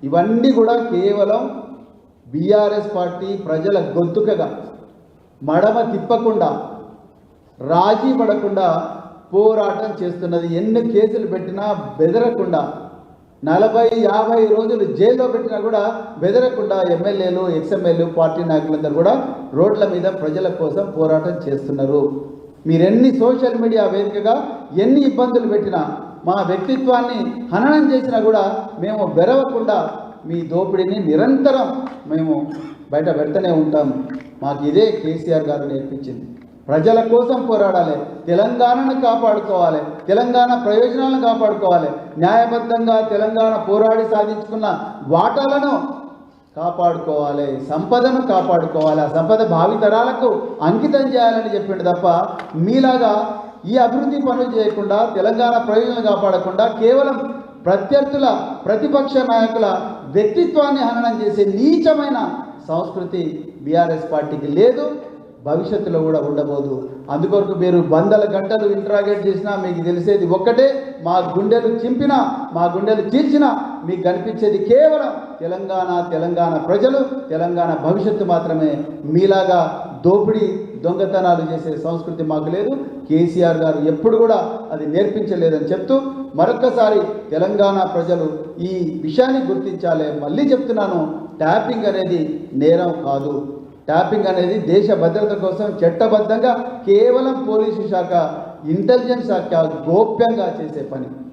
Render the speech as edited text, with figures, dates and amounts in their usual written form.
ఇవన్నీ కూడా కేవలం బీఆర్ఎస్ పార్టీ ప్రజల గొంతుకగా మడమ తిప్పకుండా రాజీ పడకుండా పోరాటం చేస్తున్నది. ఎన్ని కేసులు పెట్టినా బెదరకుండా 40-50 రోజులు జైల్లో పెట్టినా కూడా బెదరకుండా ఎమ్మెల్యేలు ఎక్స్ఎమ్మెల్యేలు పార్టీ నాయకులందరూ కూడా రోడ్ల మీద ప్రజల కోసం పోరాటం చేస్తున్నారు. మీరెన్ని సోషల్ మీడియా వేదికగా ఎన్ని ఇబ్బందులు పెట్టినా మా వ్యక్తిత్వాన్ని హననం చేసినా కూడా మేము బెరవకుండా మీ దోపిడీని నిరంతరం మేము బయట పెడుతూనే ఉంటాం. మాకు ఇదే కేసీఆర్ గారు నేర్పించింది. ప్రజల కోసం పోరాడాలి, తెలంగాణను కాపాడుకోవాలి, తెలంగాణ ప్రయోజనాలను కాపాడుకోవాలి, న్యాయబద్ధంగా తెలంగాణ పోరాడి సాధించుకున్న వాటాలను కాపాడుకోవాలి, సంపదను కాపాడుకోవాలి, ఆ సంపద భావితరాలకు అంకితం చేయాలని చెప్పిండు తప్ప మీలాగా ఈ అభివృద్ధి పనులు చేయకుండా తెలంగాణ ప్రయోజనాలు కాపాడకుండా కేవలం ప్రత్యర్థుల ప్రతిపక్ష నాయకుల వ్యక్తిత్వాన్ని హననం చేసే నీచమైన సంస్కృతి బీఆర్ఎస్ పార్టీకి లేదు, భవిష్యత్తులో కూడా ఉండబోదు. అందుకొరకు మీరు 100 గంటలు ఇంట్రాగేట్ చేసినా మీకు తెలిసేది ఒక్కటే, మా గుండెలు చింపినా మా గుండెలు చీల్చినా మీకు కనిపించేది కేవలం తెలంగాణ ప్రజలు, తెలంగాణ భవిష్యత్తు మాత్రమే. మీలాగా దోపిడీ దొంగతనాలు చేసే సంస్కృతి మాకు లేదు. కేసీఆర్ గారు ఎప్పుడు కూడా అది నేర్పించలేదని చెప్తూ మరొక్కసారి తెలంగాణ ప్రజలు ఈ విషయాన్ని గుర్తించాలి. మళ్ళీ చెప్తున్నాను, ట్యాపింగ్ అనేది నేరం కాదు. ట్యాపింగ్ అనేది దేశ భద్రత కోసం చట్టబద్ధంగా కేవలం పోలీసు శాఖ, ఇంటెలిజెన్స్ శాఖ గోప్యంగా చేసే పని.